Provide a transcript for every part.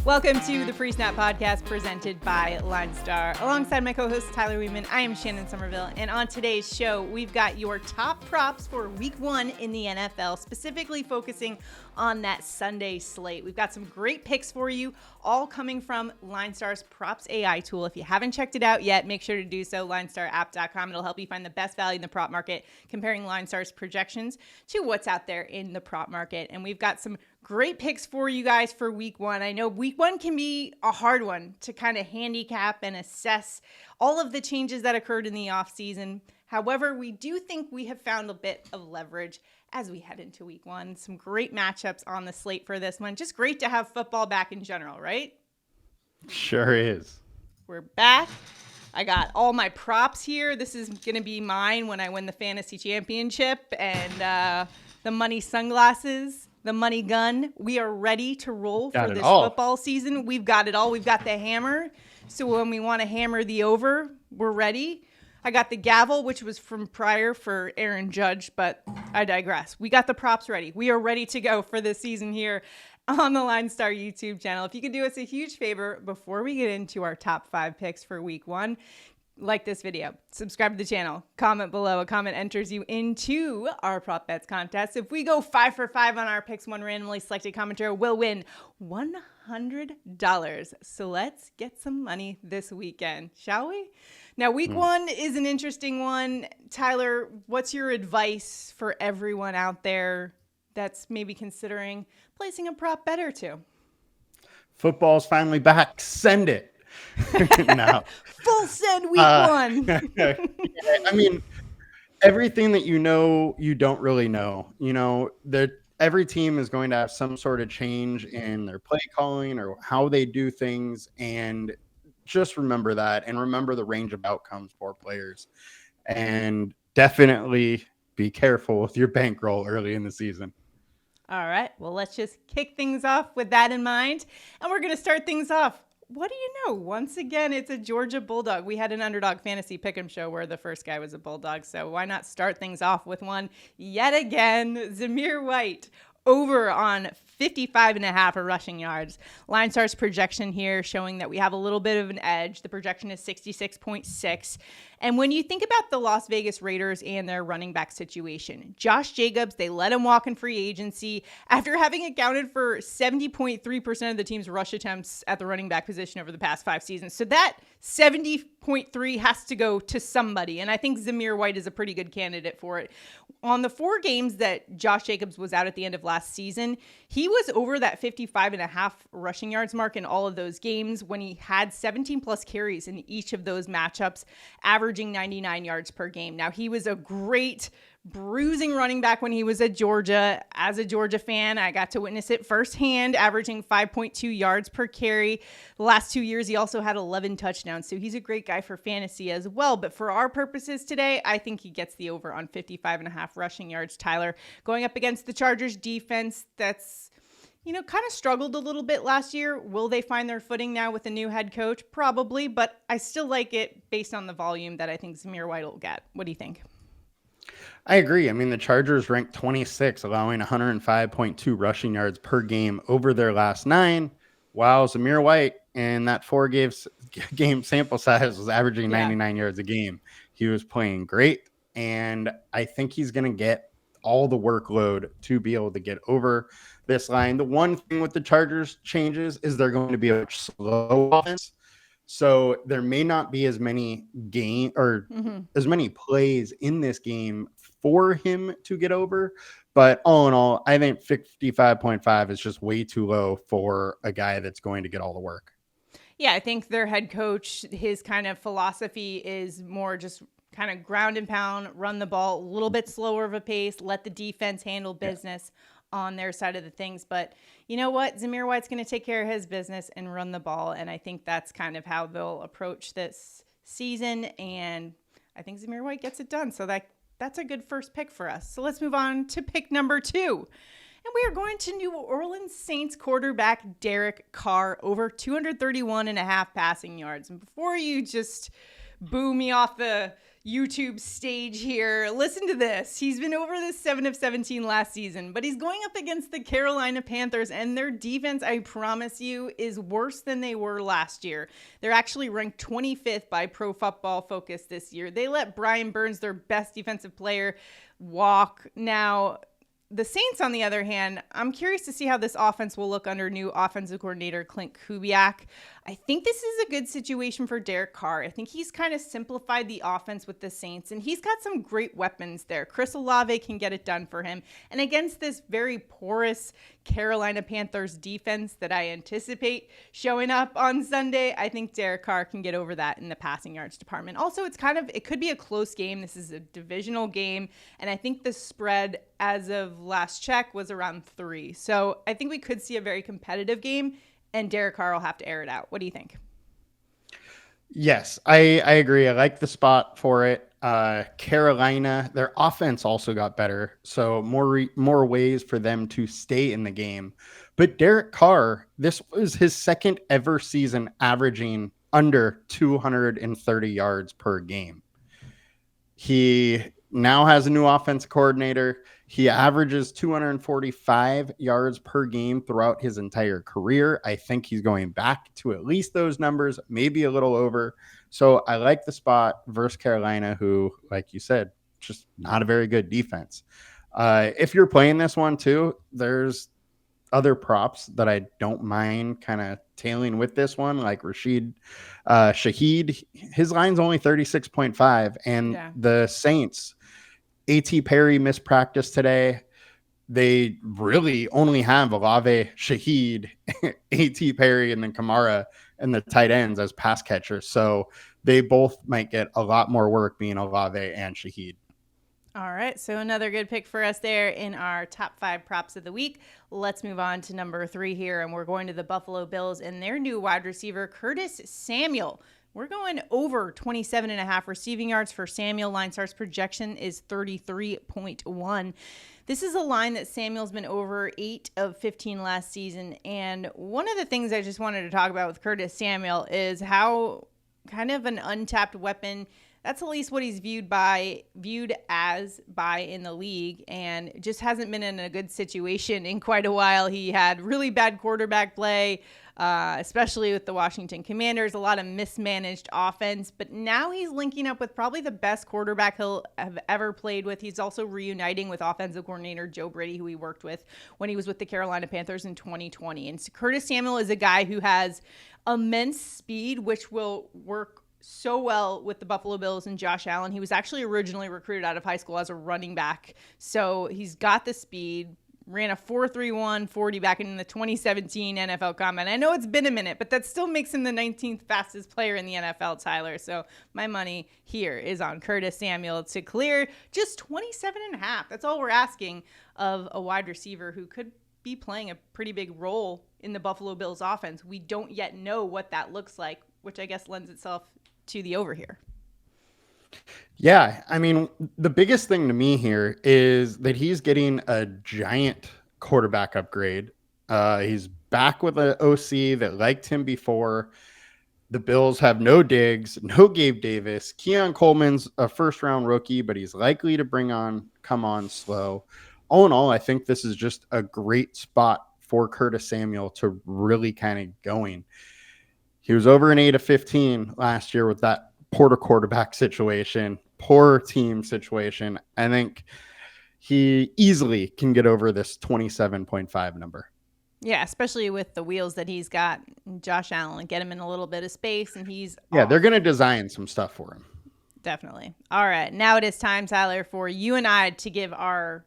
Welcome to the Pre-Snap Podcast presented by LineStar. Alongside my co-host Tyler Wiemann, I am Shannon Sommerville. And on today's show, we've got your top props for week 1 in the NFL, specifically focusing on that Sunday slate. We've got some great picks for you, all coming from LineStar's PropsAI tool. If you haven't checked it out yet, make sure to do so, LineStarApp.com. It'll help you find the best value in the prop market, comparing LineStar's projections to what's out there in the prop market. And we've got some great picks for you guys for week 1. I know week 1 can be a hard one to kind of handicap and assess all of the changes that occurred in the offseason. However, we do think we have found a bit of leverage as we head into week 1. Some great matchups on the slate for this one. Just great to have football back in general, right? Sure is. We're back. I got all my props here. This is going to be mine when I win the fantasy championship and the money sunglasses. The money gun. We are ready to roll for this football season. We've got it all. We've got the hammer. So when we want to hammer the over, we're ready. I got the gavel, which was from prior for Aaron Judge, but I digress. We got the props ready. We are ready to go for this season here on the LineStar YouTube channel. If you could do us a huge favor before we get into our top 5 picks for week 1, like this video, subscribe to the channel, comment below. A comment enters you into our prop bets contest. If we go 5 for 5 on our picks, one randomly selected commenter will win $100. So let's get some money this weekend, shall we? Now, week 1 is an interesting one. Tyler, what's your advice for everyone out there that's maybe considering placing a prop bet or two? Football's finally back. Send it. No. Full send week 1. I mean, everything that you know, you don't really know. You know, every team is going to have some sort of change in their play calling or how they do things. And just remember that and remember the range of outcomes for players. And definitely be careful with your bankroll early in the season. All right. Well, let's just kick things off with that in mind. And we're going to start things off. What do you know? Once again, it's a Georgia Bulldog. We had an Underdog Fantasy Pick'em show where the first guy was a Bulldog, so why not start things off with one yet again? Zamir White over on 55.5 rushing yards. LineStar's projection here showing that we have a little bit of an edge. The projection is 66.6. And when you think about the Las Vegas Raiders and their running back situation, Josh Jacobs, they let him walk in free agency after having accounted for 70.3% of the team's rush attempts at the running back position over the past 5 seasons. So that 70.3 has to go to somebody. And I think Zamir White is a pretty good candidate for it. On the 4 games that Josh Jacobs was out at the end of last season, he was over that 55.5 rushing yards mark in all of those games when he had 17 plus carries in each of those matchups, averaging 99 yards per game. Now, he was a great bruising running back when he was at Georgia. As a Georgia fan, I got to witness it firsthand, averaging 5.2 yards per carry. The last 2 years, he also had 11 touchdowns. So he's a great guy for fantasy as well. But for our purposes today, I think he gets the over on 55.5 rushing yards. Tyler, going up against the Chargers defense that's, kind of struggled a little bit last year. Will they find their footing now with a new head coach? Probably, but I still like it based on the volume that I think Zamir White will get. What do you think? I agree. I mean, the Chargers ranked 26, allowing 105.2 rushing yards per game over their last 9, while Zamir White in that 4-game sample size was averaging 99 yards a game. He was playing great, and I think he's going to get all the workload to be able to get over this line. The one thing with the Chargers changes is they're going to be a slow offense. So there may not be as many as many plays in this game for him to get over. But all in all, I think 55.5 is just way too low for a guy that's going to get all the work. Yeah, I think their head coach, his kind of philosophy is more just kind of ground and pound, run the ball a little bit slower of a pace, let the defense handle business on their side of the things. But you know what? Zamir White's going to take care of his business and run the ball. And I think that's kind of how they'll approach this season. And I think Zamir White gets it done. So that's a good first pick for us. So let's move on to pick number 2. And we are going to New Orleans Saints quarterback Derek Carr over 231.5 passing yards. And before you just boo me off the YouTube stage here. Listen to this. He's been over this 7 of 17 last season, but he's going up against the Carolina Panthers, and their defense, I promise you, is worse than they were last year. They're actually ranked 25th by Pro Football Focus this year. They let Brian Burns, their best defensive player, walk. Now, the Saints, on the other hand, I'm curious to see how this offense will look under new offensive coordinator Clint Kubiak. I think this is a good situation for Derek Carr. I think he's kind of simplified the offense with the Saints, and he's got some great weapons there. Chris Olave can get it done for him. And against this very porous Carolina Panthers defense that I anticipate showing up on Sunday, I think Derek Carr can get over that in the passing yards department. Also, it could be a close game. This is a divisional game, and I think the spread as of last check was around 3. So I think we could see a very competitive game, and Derek Carr will have to air it out. What do you think? Yes, I agree. I like the spot for it. Carolina, their offense also got better, so more ways for them to stay in the game. But Derek Carr, this was his second ever season averaging under 230 yards per game. He now has a new offense coordinator. He averages 245 yards per game throughout his entire career. I think he's going back to at least those numbers, maybe a little over. So I like the spot versus Carolina, who, like you said, just not a very good defense. If you're playing this one too, there's other props that I don't mind kind of tailing with this one, like Shaheed. His line's only 36.5, and the Saints, A.T. Perry missed practice today. They really only have Olave, Shaheed, A.T. Perry, and then Kamara and the tight ends as pass catchers. So they both might get a lot more work being Olave and Shaheed. All right, so another good pick for us there in our top 5 props of the week. Let's move on to number 3 here, and we're going to the Buffalo Bills and their new wide receiver, Curtis Samuel. We're going over 27.5 receiving yards for Samuel. LineStar's projection is 33.1. This is a line that Samuel's been over 8 of 15 last season. And one of the things I just wanted to talk about with Curtis Samuel is how kind of an untapped weapon. That's at least what he's viewed as in the league, and just hasn't been in a good situation in quite a while. He had really bad quarterback play, especially with the Washington Commanders, a lot of mismanaged offense, but now he's linking up with probably the best quarterback he'll have ever played with. He's also reuniting with offensive coordinator Joe Brady, who he worked with when he was with the Carolina Panthers in 2020. And Curtis Samuel is a guy who has immense speed, which will work so well with the Buffalo Bills and Josh Allen. He was actually originally recruited out of high school as a running back. So he's got the speed, ran a 4.31 40 back in the 2017 NFL Combine. I know it's been a minute, but that still makes him the 19th fastest player in the NFL, Tyler. So my money here is on Curtis Samuel to clear just 27.5. That's all we're asking of a wide receiver who could be playing a pretty big role in the Buffalo Bills offense. We don't yet know what that looks like, which I guess lends itself to the over here. Yeah, I mean, the biggest thing to me here is that he's getting a giant quarterback upgrade. He's back with an OC that liked him before. The Bills have no Diggs, no Gabe Davis. Keon Coleman's a first-round rookie, but he's likely to come on slow. All in all, I think this is just a great spot for Curtis Samuel to really kind of going. He was over an 8 of 15 last year with that poor quarterback situation, poor team situation. I think he easily can get over this 27.5 number. Yeah, especially with the wheels that he's got, Josh Allen, get him in a little bit of space, and he's off. They're going to design some stuff for him. Definitely. All right, now it is time, Tyler, for you and I to give our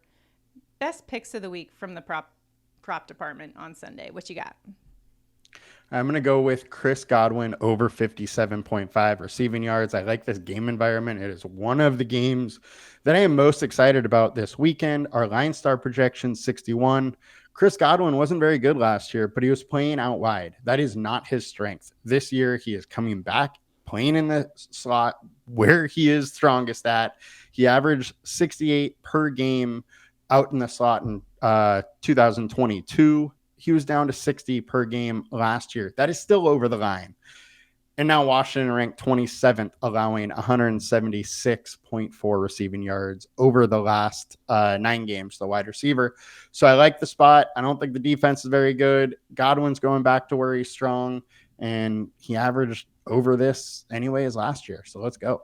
best picks of the week from the prop department on Sunday. What you got? I'm going to go with Chris Godwin over 57.5 receiving yards. I like this game environment. It is one of the games that I am most excited about this weekend. Our LineStar projection 61. Chris Godwin wasn't very good last year, but he was playing out wide. That is not his strength. This year, he is coming back, playing in the slot where he is strongest at. He averaged 68 per game out in the slot in 2022. He was down to 60 per game last year. That is still over the line. And now Washington ranked 27th, allowing 176.4 receiving yards over the last 9 games, the wide receiver. So I like the spot. I don't think the defense is very good. Godwin's going back to where he's strong, and he averaged over this anyway as last year. So let's go.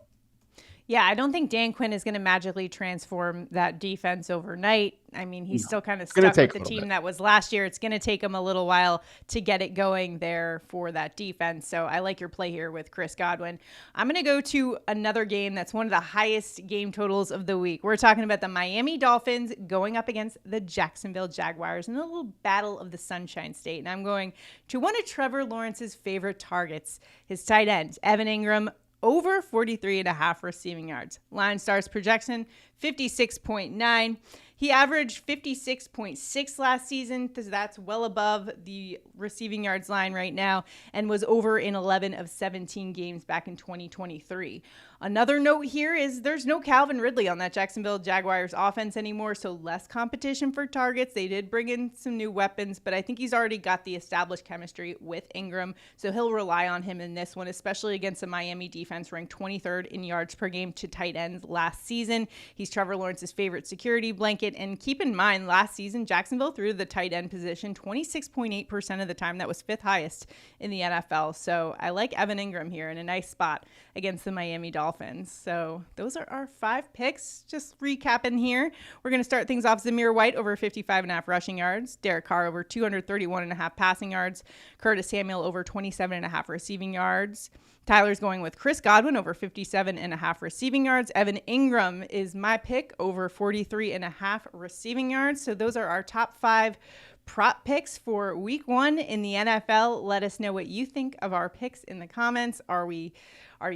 Yeah, I don't think Dan Quinn is going to magically transform that defense overnight. I mean, he's still kind of stuck with the team that was last year. It's going to take him a little while to get it going there for that defense. So I like your play here with Chris Godwin. I'm going to go to another game that's one of the highest game totals of the week. We're talking about the Miami Dolphins going up against the Jacksonville Jaguars in a little battle of the Sunshine State. And I'm going to one of Trevor Lawrence's favorite targets, his tight end, Evan Engram, over 43.5 receiving yards. LineStar's projection, 56.9. He averaged 56.6 last season, so that's well above the receiving yards line right now, and was over in 11 of 17 games back in 2023. Another note here is there's no Calvin Ridley on that Jacksonville Jaguars offense anymore, so less competition for targets. They did bring in some new weapons, but I think he's already got the established chemistry with Engram, so he'll rely on him in this one, especially against a Miami defense ranked 23rd in yards per game to tight ends last season. He's Trevor Lawrence's favorite security blanket, and keep in mind, last season, Jacksonville threw the tight end position 26.8% of the time. That was 5th highest in the NFL, so I like Evan Engram here in a nice spot against the Miami Dolphins. So those are our 5 picks. Just recapping here. We're going to start things off. Zamir White over 55.5 rushing yards. Derek Carr over 231.5 passing yards. Curtis Samuel over 27.5 receiving yards. Tyler's going with Chris Godwin over 57.5 receiving yards. Evan Engram is my pick over 43.5 receiving yards. So those are our top 5 prop picks for week 1 in the NFL. Let us know what you think of our picks in the comments. Are you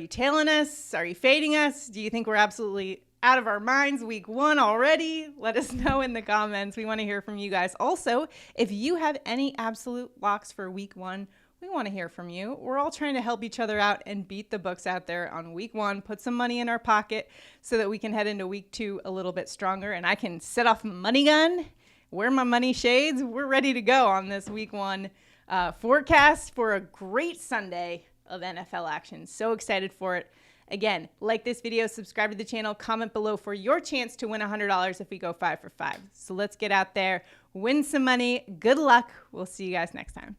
tailing us? Are you fading us? Do you think we're absolutely out of our minds week 1 already? Let us know in the comments. We want to hear from you guys. Also, if you have any absolute locks for week 1, we want to hear from you. We're all trying to help each other out and beat the books out there on week 1, put some money in our pocket so that we can head into week 2 a little bit stronger, and I can set off money gun, wear my money shades. We're ready to go on this week 1 forecast for a great Sunday of NFL action. So excited for it. Again, like this video, subscribe to the channel, comment below for your chance to win $100 if we go 5 for 5. So let's get out there, win some money. Good luck. We'll see you guys next time.